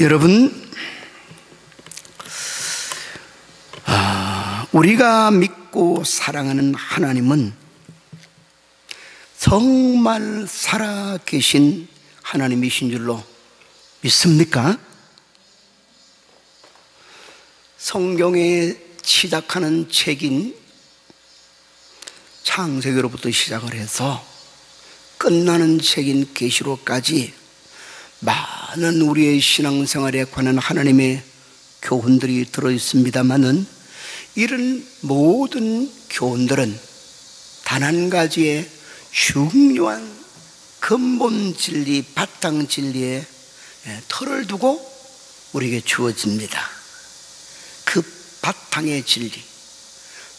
여러분, 우리가 믿고 사랑하는 하나님은 정말 살아계신 하나님이신 줄로 믿습니까? 성경에 시작하는 책인 창세기로부터 시작을 해서 끝나는 책인 계시록까지 많은 우리의 신앙생활에 관한 하나님의 교훈들이 들어있습니다마는 이런 모든 교훈들은 단 한 가지의 중요한 근본 진리, 바탕 진리에 털을 두고 우리에게 주어집니다. 그 바탕의 진리,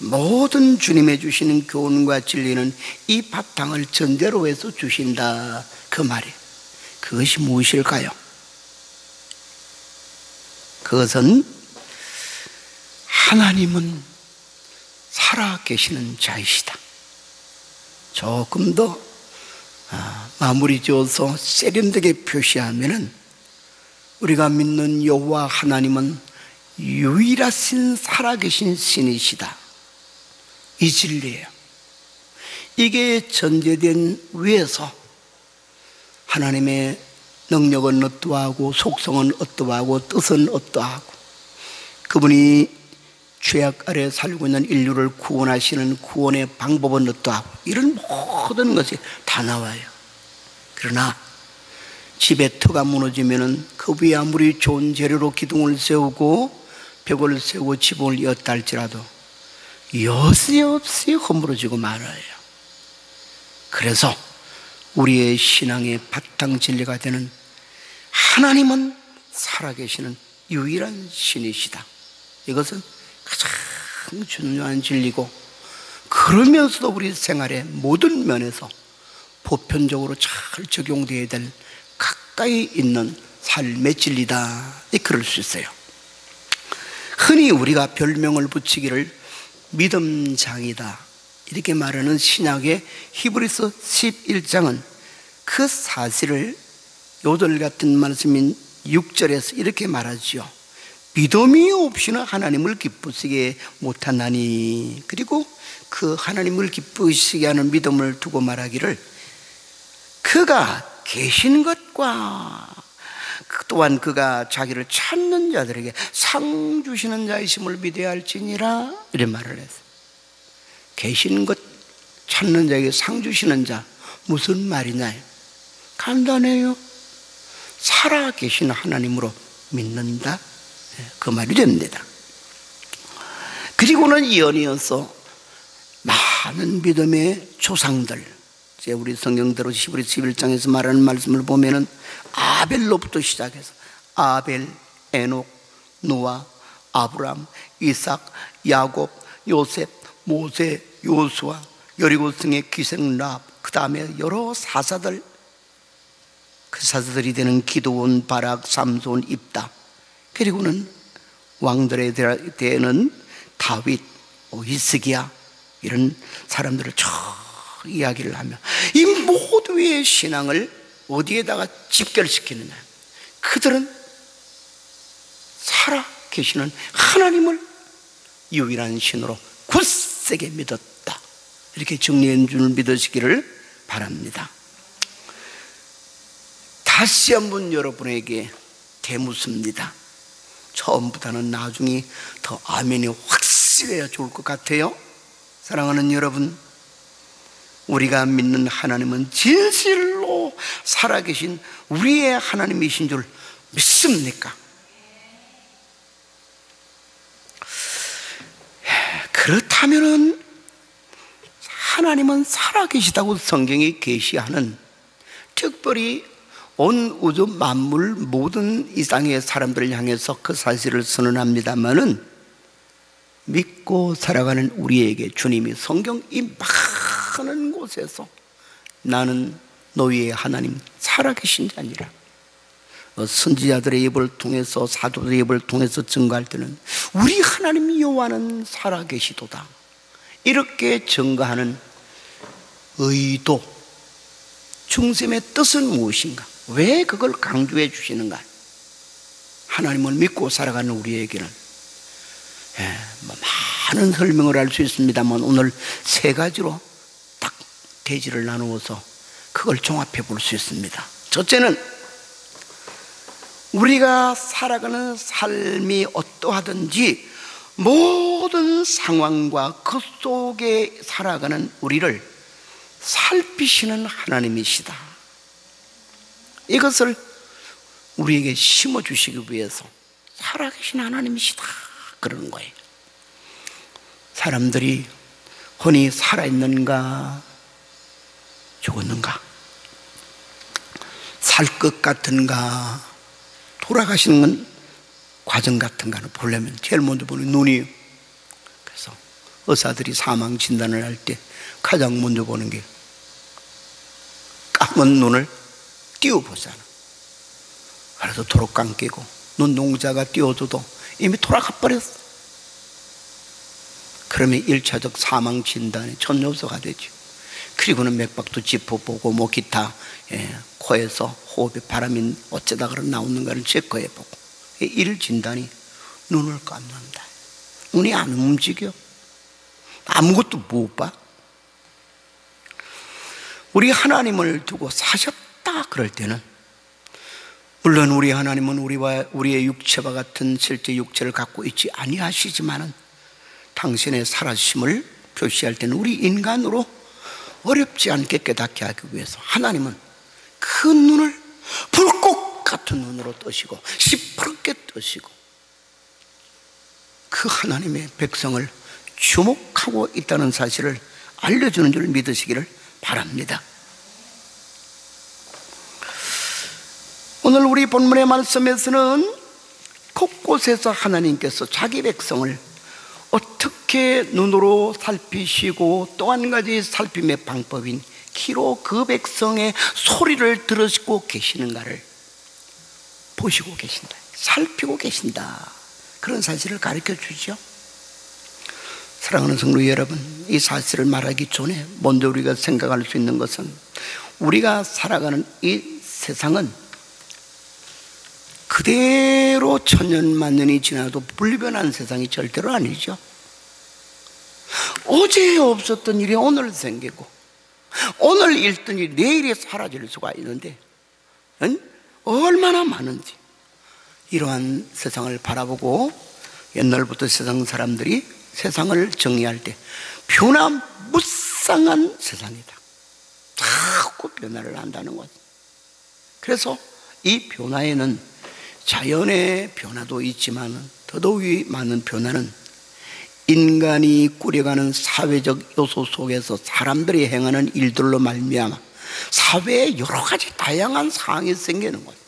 모든 주님의 주시는 교훈과 진리는 이 바탕을 전제로 해서 주신다, 그 말이에요. 그것이 무엇일까요? 그것은 하나님은 살아계시는 자이시다. 조금 더 마무리 지어서 세련되게 표시하면은, 우리가 믿는 여호와 하나님은 유일하신 살아계신 신이시다, 이 진리예요. 이게 전제된 위에서 하나님의 능력은 어떠하고 속성은 어떠하고 뜻은 어떠하고 그분이 죄악 아래 살고 있는 인류를 구원하시는 구원의 방법은 어떠하고 이런 모든 것이 다 나와요. 그러나 집에 터가 무너지면은 그 위에 아무리 좋은 재료로 기둥을 세우고 벽을 세우고 지붕을 이었다 할지라도 여지없이 허물어지고 말아요. 그래서 우리의 신앙의 바탕 진리가 되는 하나님은 살아계시는 유일한 신이시다, 이것은 가장 중요한 진리고, 그러면서도 우리 생활의 모든 면에서 보편적으로 잘 적용되어야 될 가까이 있는 삶의 진리다, 그럴 수 있어요. 흔히 우리가 별명을 붙이기를 믿음장이다 이렇게 말하는 신약의 히브리서 11장은 그 사실을 요들 같은 말씀인 6절에서 이렇게 말하지요. 믿음이 없이는 하나님을 기쁘시게 못하나니, 그리고 그 하나님을 기쁘시게 하는 믿음을 두고 말하기를 그가 계신 것과 또한 그가 자기를 찾는 자들에게 상 주시는 자이심을 믿어야 할지니라, 이런 말을 했어요. 계신 것, 찾는 자에게 상 주시는 자, 무슨 말이냐? 간단해요. 살아계신 하나님으로 믿는다, 그 말이 됩니다. 그리고는 이어서 많은 믿음의 조상들, 이제 우리 성경대로 히브리 11장에서 말하는 말씀을 보면은 아벨로부터 시작해서 아벨, 에녹, 노아, 아브람, 이삭, 야곱, 요셉, 모세, 요수아, 여리고성의 기생 랍, 그 다음에 여러 사사들, 그 사사들이 되는 기드온, 바락, 삼손, 입다, 그리고는 왕들에 대한 다윗, 히스기야, 이런 사람들을 쭉 이야기를 하며 이 모두의 신앙을 어디에다가 집결시키느냐? 그들은 살아계시는 하나님을 유일한 신으로 굳세게 믿었다, 이렇게 정리해 줄 믿으시기를 바랍니다. 다시 한번 여러분에게 대묻습니다. 처음보다는 나중에 더 아멘이 확실해야 좋을 것 같아요. 사랑하는 여러분, 우리가 믿는 하나님은 진실로 살아계신 우리의 하나님이신 줄 믿습니까? 그렇다면은 하나님은 살아계시다고 성경이 계시하는, 특별히 온 우주 만물 모든 이상의 사람들을 향해서 그 사실을 선언합니다마는, 믿고 살아가는 우리에게 주님이 성경 이 많은 곳에서 나는 너희의 하나님 살아계신 자니라, 선지자들의 입을 통해서, 사도들의 입을 통해서 증거할 때는 우리 하나님 여호와는 살아계시도다, 이렇게 증거하는 의도, 중심의 뜻은 무엇인가? 왜 그걸 강조해 주시는가? 하나님을 믿고 살아가는 우리에게는 많은 설명을 할 수 있습니다만 오늘 세 가지로 딱 대지를 나누어서 그걸 종합해 볼 수 있습니다. 첫째는 우리가 살아가는 삶이 어떠하든지 모든 상황과 그 속에 살아가는 우리를 살피시는 하나님이시다. 이것을 우리에게 심어주시기 위해서 살아계신 하나님이시다 그러는 거예요. 사람들이 혼이 살아있는가 죽었는가, 살 것 같은가 돌아가시는 건 과정 같은가를 보려면 제일 먼저 보는 눈이에요. 그래서 의사들이 사망 진단을 할 때 가장 먼저 보는 게 감은 눈을 띄워보잖아. 그래서 도로 감기고 눈동자가 띄워줘도 이미 돌아가 버렸어. 그러면 1차적 사망 진단이 전요소가 되죠. 그리고는 맥박도 짚어보고 뭐 기타 코에서 호흡에 바람이 어쩌다 그런 나오는가를 체크해보고 1 진단이 눈을 감는다. 눈이 안 움직여. 아무것도 못 봐. 우리 하나님을 두고 사셨다 그럴 때는 물론 우리 하나님은 우리의 육체와 같은 실제 육체를 갖고 있지 아니하시지만은 당신의 살아심을 표시할 때는 우리 인간으로 어렵지 않게 깨닫게 하기 위해서 하나님은 그 눈을 불꽃 같은 눈으로 뜨시고 시퍼렇게 뜨시고 그 하나님의 백성을 주목하고 있다는 사실을 알려주는 줄 믿으시기를 바랍니다. 오늘 우리 본문의 말씀에서는 곳곳에서 하나님께서 자기 백성을 어떻게 눈으로 살피시고 또 한 가지 살핌의 방법인 귀로 그 백성의 소리를 들으시고 계시는가를 보시고 계신다, 살피고 계신다, 그런 사실을 가르쳐 주죠. 사랑하는 성도 여러분, 이 사실을 말하기 전에 먼저 우리가 생각할 수 있는 것은 우리가 살아가는 이 세상은 그대로 천년만년이 지나도 불변한 세상이 절대로 아니죠. 어제 없었던 일이 오늘 생기고 오늘 있던 일이 내일에 사라질 수가 있는데 얼마나 많은지 이러한 세상을 바라보고 옛날부터 세상 사람들이 세상을 정의할 때 변화무쌍한 세상이다, 자꾸 변화를 한다는 것. 그래서 이 변화에는 자연의 변화도 있지만 더더욱이 많은 변화는 인간이 꾸려가는 사회적 요소 속에서 사람들이 행하는 일들로 말미암아 사회에 여러 가지 다양한 상황이 생기는 거예요.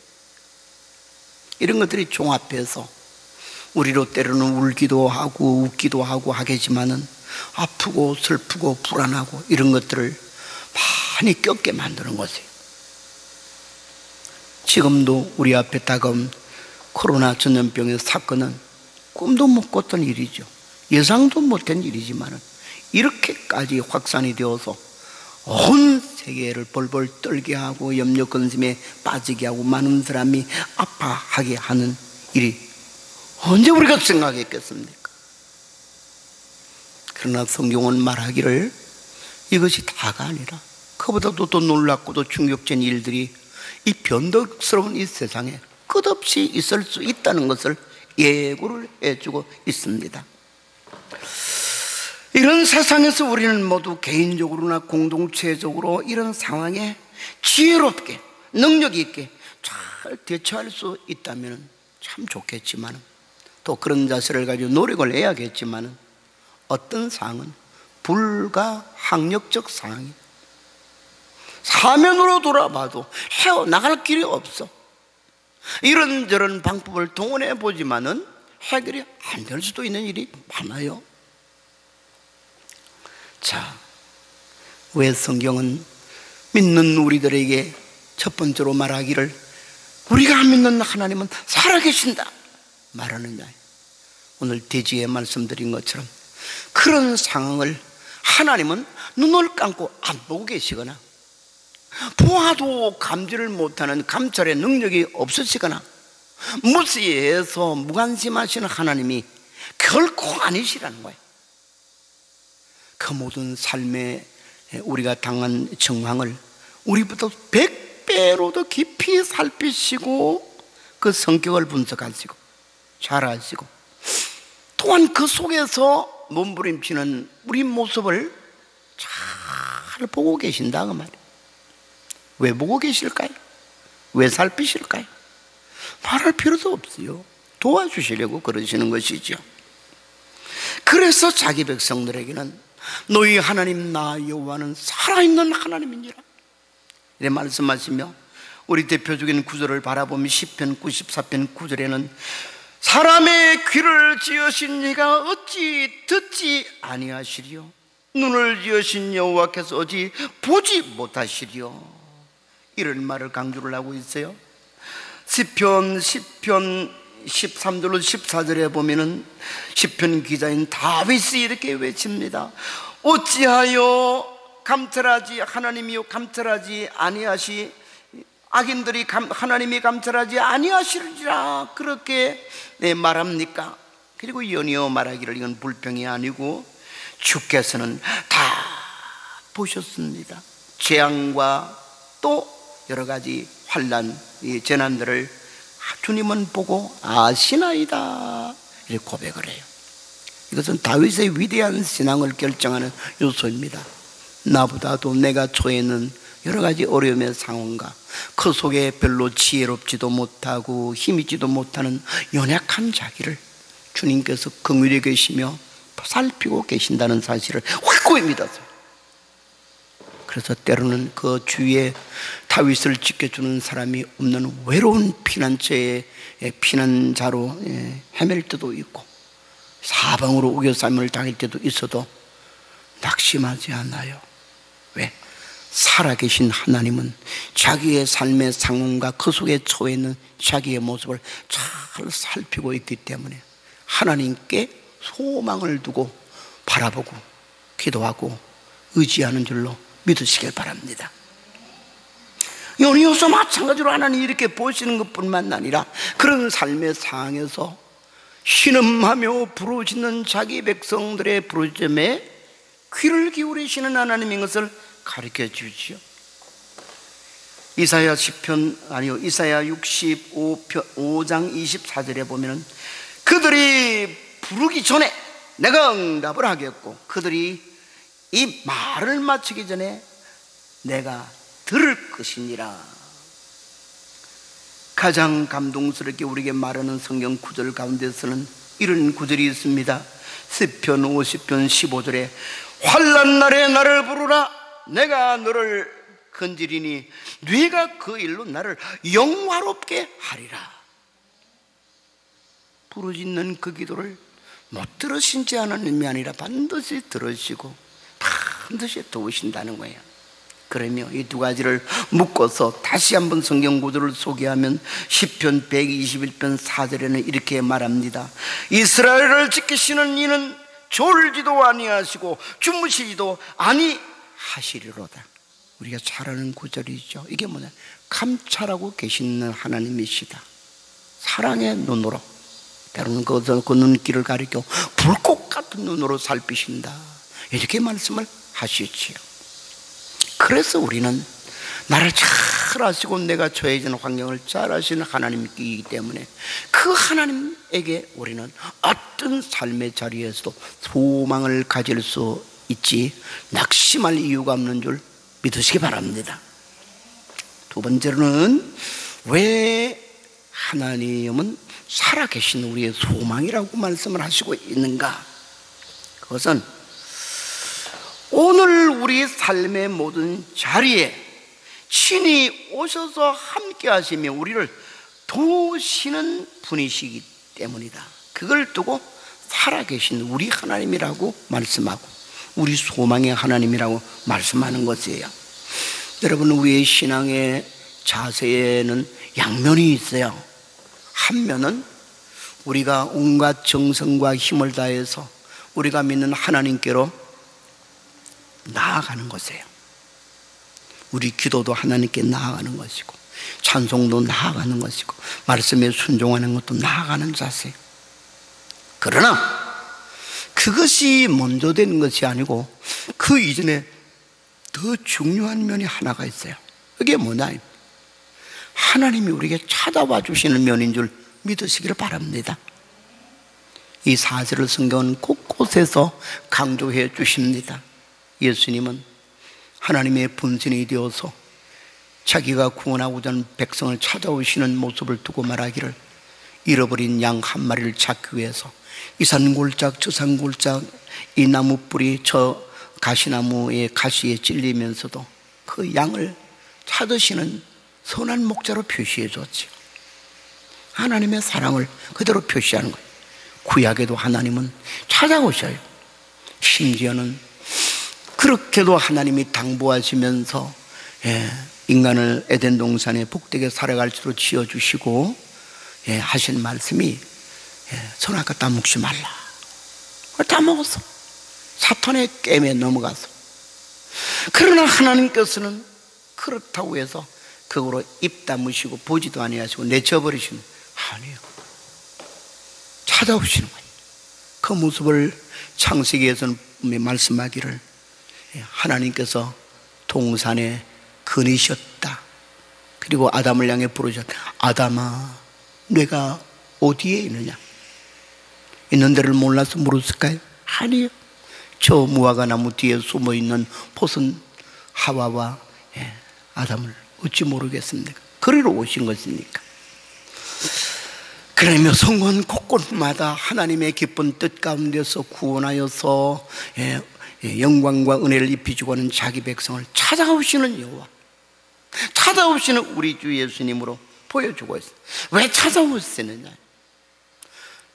이런 것들이 종합해서 우리로 때로는 울기도 하고 웃기도 하고 하겠지만은 아프고 슬프고 불안하고 이런 것들을 많이 겪게 만드는 것이에요. 지금도 우리 앞에 다가온 코로나 전염병의 사건은 꿈도 못 꿨던 일이죠. 예상도 못한 일이지만은 이렇게까지 확산이 되어서 온 세계를 벌벌 떨게 하고 염려 근심에 빠지게 하고 많은 사람이 아파하게 하는 일이 언제 우리가 생각했겠습니까? 그러나 성경은 말하기를 이것이 다가 아니라 그보다도 더 놀랍고도 충격적인 일들이 이 변덕스러운 이 세상에 끝없이 있을 수 있다는 것을 예고를 해주고 있습니다. 이런 세상에서 우리는 모두 개인적으로나 공동체적으로 이런 상황에 지혜롭게 능력 있게 잘 대처할 수 있다면 참 좋겠지만 또 그런 자세를 가지고 노력을 해야겠지만 어떤 상황은 불가항력적 상황이 사면으로 돌아봐도 헤어나갈 길이 없어. 이런저런 방법을 동원해 보지만은 해결이 안 될 수도 있는 일이 많아요. 자, 왜 성경은 믿는 우리들에게 첫 번째로 말하기를 우리가 믿는 하나님은 살아계신다 말하느냐? 오늘 대지에 말씀드린 것처럼 그런 상황을 하나님은 눈을 감고 안 보고 계시거나 보아도 감지를 못하는 감찰의 능력이 없으시거나 무시해서 무관심하시는 하나님이 결코 아니시라는 거예요. 그 모든 삶에 우리가 당한 정황을 우리보다 100배로 더 깊이 살피시고 그 성격을 분석하시고 잘 아시고, 또한 그 속에서 몸부림치는 우리 모습을 잘 보고 계신다 그 말이에요. 왜 보고 계실까요? 왜 살피실까요? 말할 필요도 없어요. 도와주시려고 그러시는 것이죠. 그래서 자기 백성들에게는 너희 하나님 나 여호와는 살아있는 하나님이니라 이래 말씀하시며, 우리 대표적인 구절을 바라보면 시편 94편 9절에는 사람의 귀를 지으신 이가 어찌 듣지 아니하시리요, 눈을 지으신 여호와께서 어찌 보지 못하시리요, 이런 말을 강조를 하고 있어요. 시편 13절로 14절에 보면은 시편 기자인 다윗이 이렇게 외칩니다. 어찌하여 감찰하지 하나님이요 감찰하지 아니하시, 악인들이 하나님이 감찰하지 아니하시리라 그렇게 말합니까? 그리고 연이어 말하기를 이건 불평이 아니고 주께서는 다 보셨습니다. 재앙과 또 여러 가지 환난, 재난들을 주님은 보고 아시나이다 이렇게 고백을 해요. 이것은 다윗의 위대한 신앙을 결정하는 요소입니다. 나보다도 내가 처해 있는 여러 가지 어려움의 상황과 그 속에 별로 지혜롭지도 못하고 힘있지도 못하는 연약한 자기를 주님께서 긍휼히 계시며 살피고 계신다는 사실을 확고히 믿었어요. 그래서 때로는 그 주위에 다윗을 지켜주는 사람이 없는 외로운 피난자로 헤맬 때도 있고 사방으로 우겨싸임을 당할 때도 있어도 낙심하지 않아요. 왜? 살아계신 하나님은 자기의 삶의 상황과 그 속에 처해 있는 자기의 모습을 잘 살피고 있기 때문에 하나님께 소망을 두고 바라보고 기도하고 의지하는 줄로 믿으시길 바랍니다. 연이어서 마찬가지로 하나님이 이렇게 보시는 것뿐만 아니라 그런 삶의 상황에서 신음하며 부르짖는 자기 백성들의 부르짖음에 귀를 기울이시는 하나님인 것을 가르쳐 주지요. 이사야 65장 24절에 보면은 그들이 부르기 전에 내가 응답을 하겠고 그들이 이 말을 마치기 전에 내가 들을 것이니라. 가장 감동스럽게 우리에게 말하는 성경 구절 가운데서는 이런 구절이 있습니다. 시편 50편 15절에 환난 날에 나를 부르라 내가 너를 건지리니 네가 그 일로 나를 영화롭게 하리라. 부르짖는 그 기도를 못 들으신 지 하나님이 아니라 반드시 들으시고 반드시 도우신다는 거예요. 그러며 이 두 가지를 묶어서 다시 한번 성경 구절을 소개하면 시편 121편 4절에는 이렇게 말합니다. 이스라엘을 지키시는 이는 졸지도 아니하시고 주무시지도 아니하시리로다. 우리가 잘 아는 구절이죠. 이게 뭐냐? 감찰하고 계시는 하나님이시다. 사랑의 눈으로, 때로는 그 눈길을 가리켜 불꽃 같은 눈으로 살피신다, 이렇게 말씀을 하시지요. 그래서 우리는 나를 잘 아시고 내가 처해 있는 환경을 잘 아시는 하나님이기 때문에 그 하나님에게 우리는 어떤 삶의 자리에서도 소망을 가질 수 있지 낙심할 이유가 없는 줄 믿으시기 바랍니다. 두 번째로는 왜 하나님은 살아계신 우리의 소망이라고 말씀을 하시고 있는가? 그것은 오늘 우리 삶의 모든 자리에 친히 오셔서 함께 하시며 우리를 도우시는 분이시기 때문이다. 그걸 두고 살아계신 우리 하나님이라고 말씀하고 우리 소망의 하나님이라고 말씀하는 것이에요. 여러분, 우리의 신앙의 자세에는 양면이 있어요. 한 면은 우리가 온갖 정성과 힘을 다해서 우리가 믿는 하나님께로 나아가는 것이에요. 우리 기도도 하나님께 나아가는 것이고 찬송도 나아가는 것이고 말씀에 순종하는 것도 나아가는 자세. 그러나 그것이 먼저 되는 것이 아니고 그 이전에 더 중요한 면이 하나가 있어요. 그게 뭐냐? 하나님이 우리에게 찾아와 주시는 면인 줄 믿으시기를 바랍니다. 이 사실을 성경은 곳곳에서 강조해 주십니다. 예수님은 하나님의 분신이 되어서 자기가 구원하고자 하는 백성을 찾아오시는 모습을 두고 말하기를, 잃어버린 양 한 마리를 찾기 위해서 이 산 골짝 저 산 골짝, 이 나무 뿌리 저 가시나무의 가시에 찔리면서도 그 양을 찾으시는 선한 목자로 표시해 줬죠. 하나님의 사랑을 그대로 표시하는 거예요. 구약에도 하나님은 찾아오셔요. 심지어는 그렇게도 하나님이 당부하시면서 인간을 에덴 동산에 복되게 살아갈 수로 지어주시고 하신 말씀이 선악과 따먹지 말라. 다 먹었어. 사탄의 게임에 넘어가서. 그러나 하나님께서는 그렇다고 해서 그거로 입 다무시고 보지도 아니하시고 내쳐버리시는, 아니에요. 찾아오시는 거예요. 그 모습을 창세기에서는 말씀하기를, 하나님께서 동산에 거니셨다. 그리고 아담을 향해 부르셨다. 아담아, 내가 어디에 있느냐? 있는 데를 몰라서 물었을까요? 아니에요. 저 무화과 나무 뒤에 숨어있는 보선 하와와 아담을 어찌 모르겠습니까? 그리로 오신 것입니까? 그러면 성경 곳곳마다 하나님의 기쁜 뜻 가운데서 구원하여서 영광과 은혜를 입히주고 하는 자기 백성을 찾아오시는 여호와, 찾아오시는 우리 주 예수님으로 보여주고 있어요. 왜 찾아오시느냐?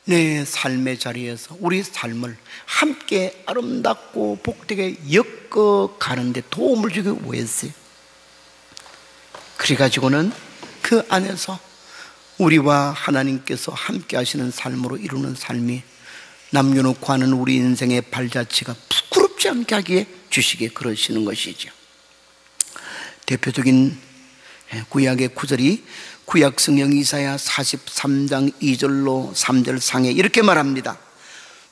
내 삶의 자리에서 우리 삶을 함께 아름답고 복되게 엮어가는데 도움을 주기 위해서요. 그래가지고는 그 안에서 우리와 하나님께서 함께 하시는 삶으로 이루는 삶이 남겨놓고 하는 우리 인생의 발자취가 부끄럽지 않게 하기에 주시게 그러시는 것이죠. 대표적인 구약의 구절이 구약 성경 이사야 43장 2절로 3절 상에 이렇게 말합니다.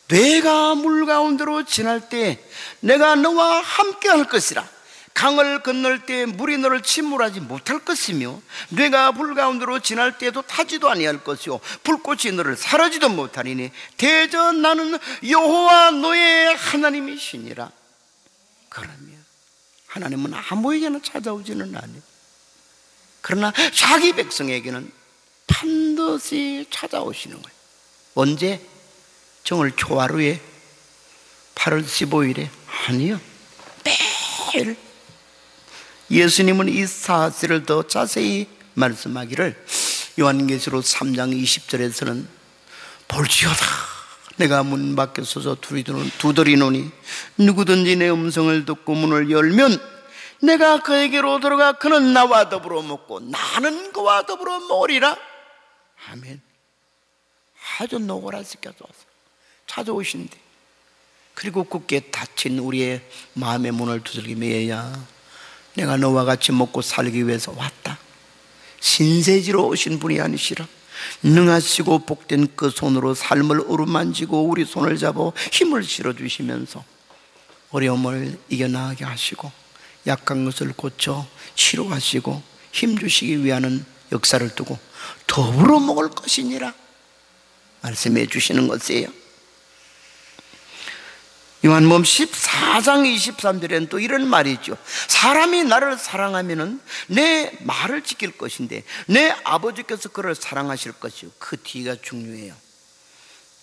내가 물 가운데로 지날 때 내가 너와 함께 할 것이라. 강을 건널 때 물이 너를 침몰하지 못할 것이며 내가 불 가운데로 지날 때도 타지도 아니할 것이요 불꽃이 너를 사르지도 못하리니 대전 나는 여호와 너의 하나님이시니라. 그러면 하나님은 아무에게나 찾아오지는 않아요. 그러나 자기 백성에게는 반드시 찾아오시는 거예요. 언제? 정월 초하루에 8월 15일에? 아니요, 매일. 예수님은 이 사실을 더 자세히 말씀하기를 요한계시록 3장 20절에서는 볼지어다 내가 문 밖에 서서 두드리노니 누구든지 내 음성을 듣고 문을 열면 내가 그에게로 들어가 그는 나와 더불어 먹고 나는 그와 더불어 먹으리라. 아멘. 아주 노골하시켜서 찾아오신대. 그리고 굳게 닫힌 우리의 마음의 문을 두들기며 얘야 내가 너와 같이 먹고 살기 위해서 왔다. 신세지로 오신 분이 아니시라. 능하시고 복된 그 손으로 삶을 어루만지고 우리 손을 잡아 힘을 실어주시면서 어려움을 이겨나가게 하시고 약한 것을 고쳐 치료하시고 힘주시기 위한 역사를 두고 더불어 먹을 것이니라 말씀해 주시는 것이에요. 요한복음 14장 23절에는 또 이런 말이 있죠. 사람이 나를 사랑하면 내 말을 지킬 것인데 내 아버지께서 그를 사랑하실 것이요. 그 뒤가 중요해요.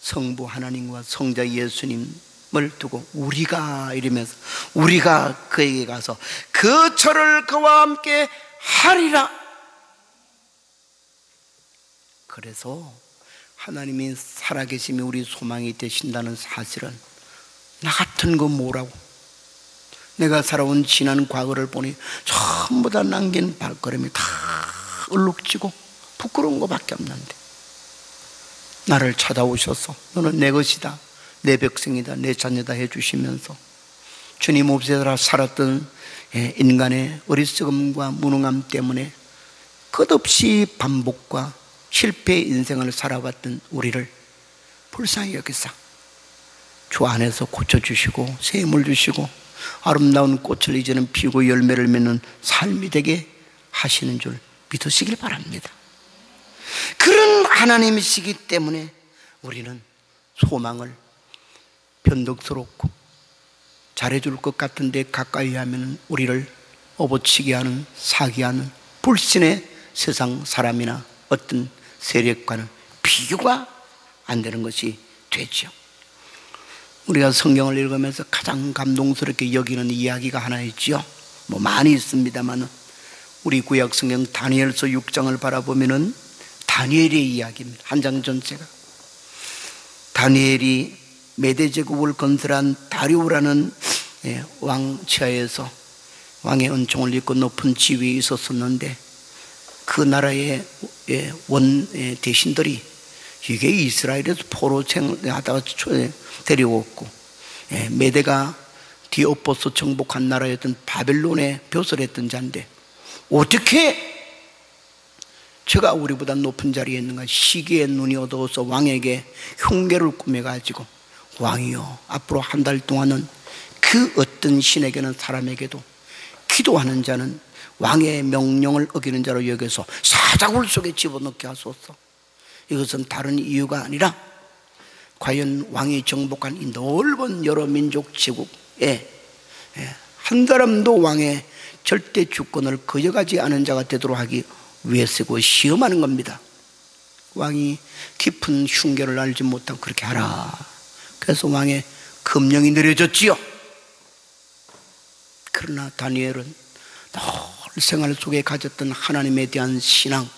성부 하나님과 성자 예수님을 두고 우리가 이러면서 우리가 그에게 가서 그 절을 그와 함께 하리라. 그래서 하나님이 살아계심이 우리 소망이 되신다는 사실은 나 같은 거 뭐라고? 내가 살아온 지난 과거를 보니 전부 다 남긴 발걸음이 다 얼룩지고 부끄러운 것밖에 없는데 나를 찾아오셔서 너는 내 것이다, 내 백성이다, 내 자녀다 해주시면서 주님 없이 살았던 인간의 어리석음과 무능함 때문에 끝없이 반복과 실패의 인생을 살아왔던 우리를 불쌍히 여기사 주 안에서 고쳐주시고 샘을 주시고 아름다운 꽃을 이제는 피우고 열매를 맺는 삶이 되게 하시는 줄 믿으시길 바랍니다. 그런 하나님이시기 때문에 우리는 소망을 변덕스럽고 잘해줄 것 같은데 가까이 하면 우리를 업어치게 하는 사기하는 불신의 세상 사람이나 어떤 세력과는 비교가 안 되는 것이 되죠. 우리가 성경을 읽으면서 가장 감동스럽게 여기는 이야기가 하나 있죠. 뭐 많이 있습니다만 우리 구약 성경 다니엘서 6장을 바라보면은 다니엘의 이야기입니다. 한 장 전체가 다니엘이 메대 제국을 건설한 다리오라는 왕 치하에서 왕의 은총을 입고 높은 지위에 있었었는데 그 나라의 대신들이 이게 이스라엘에서 포로 생하다가 데려왔고 메대가 디오포스 정복한 나라였던 바벨론에 벼슬했던 자인데 어떻게 제가 우리보다 높은 자리에 있는가 시기의 눈이 어두워서 왕에게 흉계를 꾸며가지고 왕이여 앞으로 한 달 동안은 그 어떤 신에게는 사람에게도 기도하는 자는 왕의 명령을 어기는 자로 여겨서 사자굴 속에 집어넣게 하소서. 이것은 다른 이유가 아니라 과연 왕이 정복한 이 넓은 여러 민족 제국에 한 사람도 왕의 절대 주권을 거역하지 않은 자가 되도록 하기 위해서고 시험하는 겁니다. 왕이 깊은 흉계를 알지 못하고 그렇게 하라. 그래서 왕의 금령이 내려졌지요. 그러나 다니엘은 늘 생활 속에 가졌던 하나님에 대한 신앙,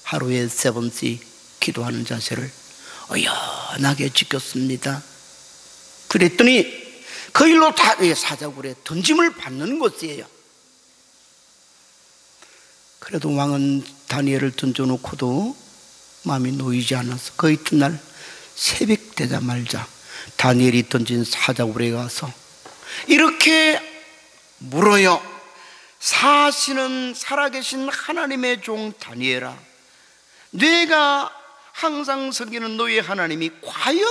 하루에 7번씩 기도하는 자세를 의연하게 지켰습니다. 그랬더니 그 일로 사자굴에 던짐을 받는 것이에요. 그래도 왕은 다니엘을 던져놓고도 마음이 놓이지 않아서 그 이튿날 새벽 되자마자 다니엘이 던진 사자굴에 가서 이렇게 물어요. 사시는 살아계신 하나님의 종 다니엘아, 내가 항상 섬기는 너의 하나님이 과연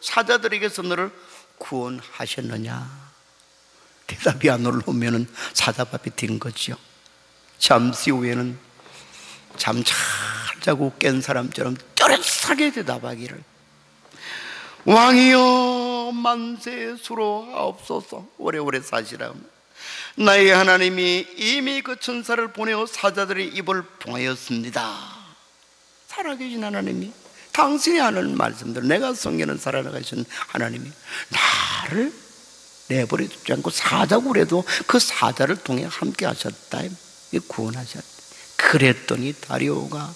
사자들에게서 너를 구원하셨느냐? 대답이 안 올라오면 사자밥이 된 거죠. 잠시 후에는 잠 잘 자고 깬 사람처럼 또렷하게 대답하기를 왕이여 만세 수로하옵소서. 오래오래 사시라. 나의 하나님이 이미 그 천사를 보내어 사자들의 입을 봉하였습니다. 살아계신 하나님이 당신이 하는 말씀들, 내가 섬기는 살아가신 하나님이 나를 내버려 두지 않고 사자굴에도 그 사자를 통해 함께 하셨다, 구원하셨다. 그랬더니 다리오가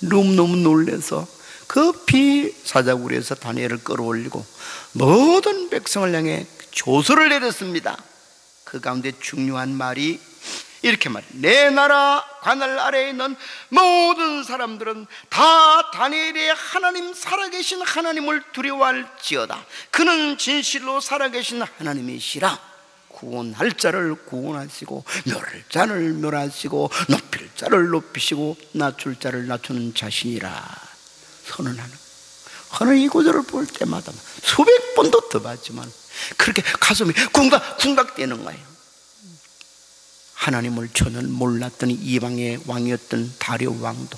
너무너무 놀라서 급히 사자굴에서 다니엘을 끌어올리고 모든 백성을 향해 조서를 내렸습니다. 그 가운데 중요한 말이 이렇게 말해요. 내 나라 관할 아래에 있는 모든 사람들은 다 다니엘의 하나님, 살아계신 하나님을 두려워할지어다. 그는 진실로 살아계신 하나님이시라. 구원할 자를 구원하시고 멸할 자를 멸하시고 높일 자를 높이시고 낮출 자를 낮추는 자신이라 선언하는. 저는 이 구절을 볼 때마다 수백 번도 더 봤지만 그렇게 가슴이 쿵닥쿵닥대는 거예요. 하나님을 전혀 몰랐던 이방의 왕이었던 다리오 왕도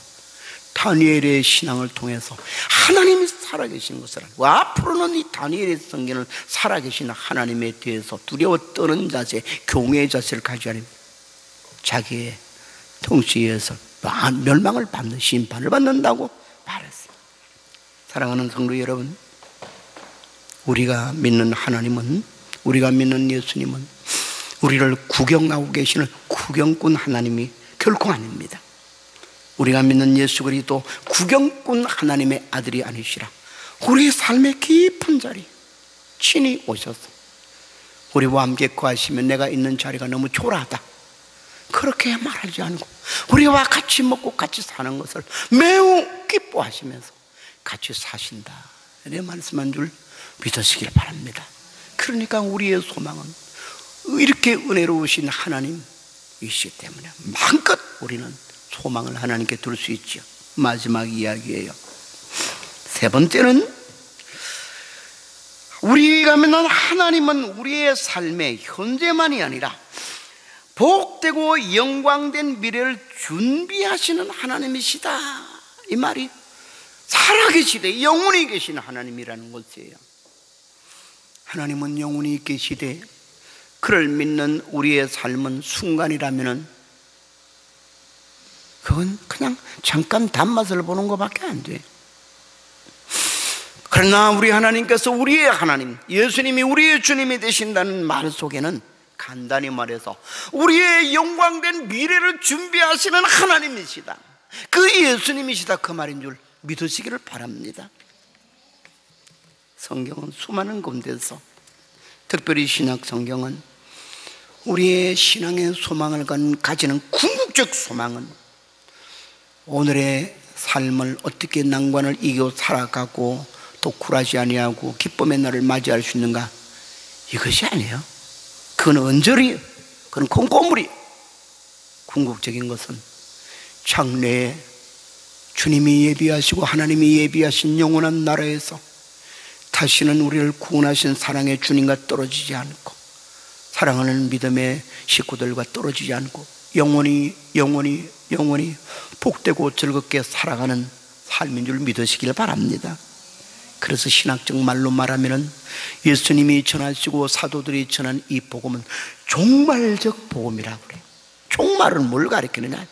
다니엘의 신앙을 통해서 하나님이 살아계신 것을 알고 앞으로는 이 다니엘의 성경을 살아계신 하나님에 대해서 두려워 떠는 자세, 경외의 자세를 가지고 아니면 자기의 통치에 의해서 멸망을 받는, 심판을 받는다고 말했어요. 사랑하는 성도 여러분, 우리가 믿는 하나님은, 우리가 믿는 예수님은 우리를 구경하고 계시는 구경꾼 하나님이 결코 아닙니다. 우리가 믿는 예수 그리스도 구경꾼 하나님의 아들이 아니시라. 우리 삶의 깊은 자리 친히 오셔서 우리와 함께 거하시면 내가 있는 자리가 너무 초라하다 그렇게 말하지 않고 우리와 같이 먹고 같이 사는 것을 매우 기뻐하시면서 같이 사신다 이렇게 말씀한 줄 믿으시길 바랍니다. 그러니까 우리의 소망은 이렇게 은혜로우신 하나님이시기 때문에 마음껏 우리는 소망을 하나님께 둘 수 있죠. 마지막 이야기예요. 세 번째는, 우리가 믿는 하나님은 우리의 삶의 현재만이 아니라 복되고 영광된 미래를 준비하시는 하나님이시다. 이 말이 살아계시되 영원히 계신 하나님이라는 것이에요. 하나님은 영원히 계시되 그를 믿는 우리의 삶은 순간이라면 그건 그냥 잠깐 단맛을 보는 것밖에 안 돼. 그러나 우리 하나님께서 우리의 하나님, 예수님이 우리의 주님이 되신다는 말 속에는 간단히 말해서 우리의 영광된 미래를 준비하시는 하나님이시다, 그 예수님이시다, 그 말인 줄 믿으시기를 바랍니다. 성경은 수많은 곳에서, 특별히 신약 성경은 우리의 신앙의 소망을 가지는 궁극적 소망은 오늘의 삶을 어떻게 난관을 이겨 살아가고 또 굴하지 아니하고 기쁨의 날을 맞이할 수 있는가, 이것이 아니에요. 그건 언저리, 그건 콩고물이. 궁극적인 것은 장래에 주님이 예비하시고 하나님이 예비하신 영원한 나라에서 다시는 우리를 구원하신 사랑의 주님과 떨어지지 않고 사랑하는 믿음의 식구들과 떨어지지 않고 영원히 복되고 즐겁게 살아가는 삶인 줄 믿으시길 바랍니다. 그래서 신학적 말로 말하면 예수님이 전하시고 사도들이 전한 이 복음은 종말적 복음이라고 그래요. 종말은 뭘 가리키느냐?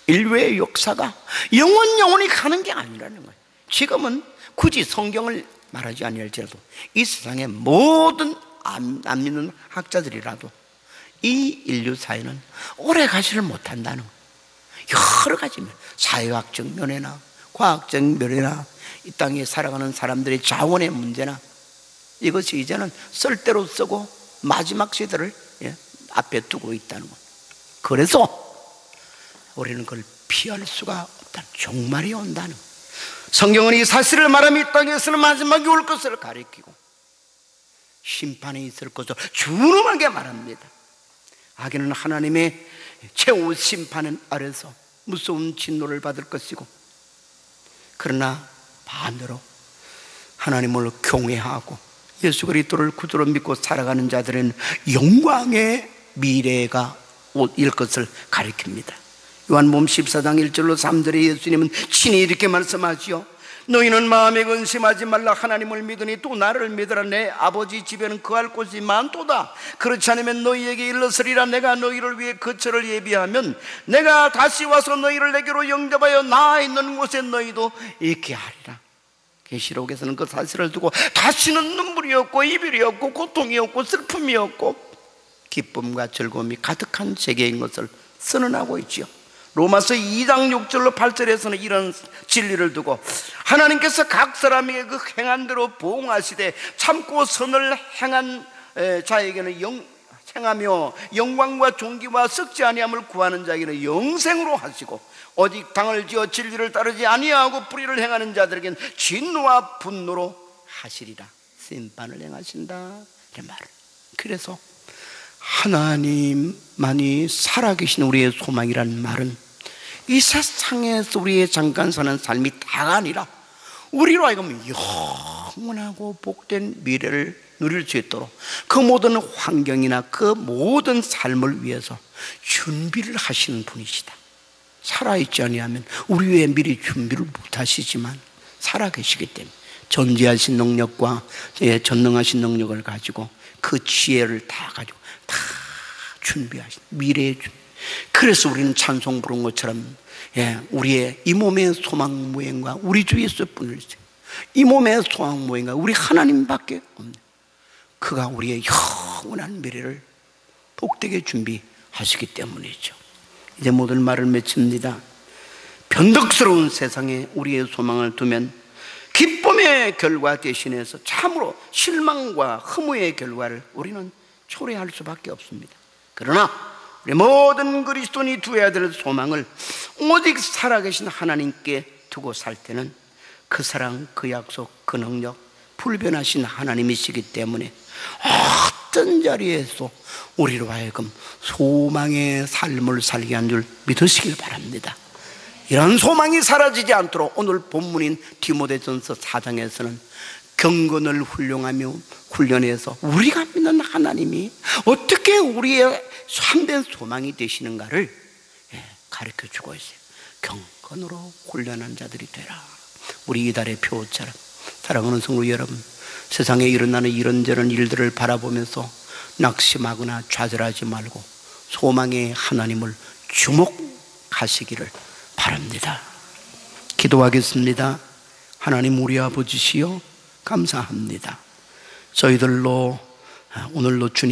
인류의 역사가 영원히 가는 게 아니라는 거예요. 지금은 굳이 성경을 말하지 아니할지라도 이 세상의 모든 안 믿는 학자들이라도 이 인류 사회는 오래 가지를 못한다는 거예요. 여러 가지 면, 사회학적 면에나 과학적 면에나 이 땅에 살아가는 사람들의 자원의 문제나, 이것이 이제는 쓸 대로 쓰고 마지막 시대를 앞에 두고 있다는 거예요. 그래서 우리는 그걸 피할 수가 없다는, 종말이 온다는 거예요. 성경은 이 사실을 말하며 이 땅에서는 마지막이 올 것을 가리키고 심판이 있을 것을 준엄하게 말합니다. 악인은 하나님의 최후 심판 아래서 무서운 진노를 받을 것이고, 그러나 반대로 하나님을 경외하고 예수 그리스도를 구주로 믿고 살아가는 자들은 영광의 미래가 올 것을 가리킵니다. 요한복음 14장 1절로 3절에 예수님은 친히 이렇게 말씀하시오. 너희는 마음에 근심하지 말라. 하나님을 믿으니 또 나를 믿으라. 내 아버지 집에는 거할 곳이 많도다. 그렇지 않으면 너희에게 일렀으리라. 내가 너희를 위해 거처를 예비하면 내가 다시 와서 너희를 내게로 영접하여 나 있는 곳에 너희도 있게 하리라. 계시록에서는 그 사실을 두고 다시는 눈물이 없고 이별이 없고 고통이 없고 슬픔이 없고 기쁨과 즐거움이 가득한 세계인 것을 선언하고 있지요. 로마서 2장 6절로 8절에서는 이런 진리를 두고 하나님께서 각 사람에게 그 행한 대로 보응하시되 참고 선을 행한 자에게는 행하며 영광과 존귀와 썩지 아니함을 구하는 자에게는 영생으로 하시고 오직 당을 지어 진리를 따르지 아니하고 불의를 행하는 자들에게는 진노와 분노로 하시리라. 심판을 행하신다, 이런 말을. 그래서 하나님만이 살아계신 우리의 소망이라는 말은 이 세상에서 우리의 잠깐 사는 삶이 다가 아니라 우리로 하여금 영원하고 복된 미래를 누릴 수 있도록 그 모든 환경이나 그 모든 삶을 위해서 준비를 하시는 분이시다. 살아있지 아니하면 우리 위해 미리 준비를 못하시지만 살아계시기 때문에 전지하신 능력과 전능하신 능력을 가지고 그 지혜를 다 가지고 다 준비하신 미래의 준비. 그래서 우리는 찬송 부른 것처럼 우리의 이 몸의 소망 무행과 우리 주 예수뿐을 이 몸의 소망 무행과 우리 하나님밖에 없네. 그가 우리의 영원한 미래를 복되게 준비하시기 때문이죠. 이제 모든 말을 맺힙니다. 변덕스러운 세상에 우리의 소망을 두면 기쁨의 결과 대신해서 참으로 실망과 허무의 결과를 우리는 초래할 수밖에 없습니다. 그러나 우리 모든 그리스도인이 두어야 될 소망을 오직 살아계신 하나님께 두고 살 때는 그 사랑, 그 약속, 그 능력, 불변하신 하나님이시기 때문에 어떤 자리에서 우리로 하여금 소망의 삶을 살게 한 줄 믿으시길 바랍니다. 이런 소망이 사라지지 않도록 오늘 본문인 디모데전서 4장에서는 경건을 훈련해서 우리가 믿는 하나님이 어떻게 우리의 참된 소망이 되시는가를 가르쳐주고 있어요. 경건으로 훈련한 자들이 되라. 우리 이달의 표처럼. 사랑하는 성도 여러분, 세상에 일어나는 이런저런 일들을 바라보면서 낙심하거나 좌절하지 말고 소망의 하나님을 주목하시기를 바랍니다. 기도하겠습니다. 하나님 우리 아버지시여 감사합니다. 저희들로 오늘로 주님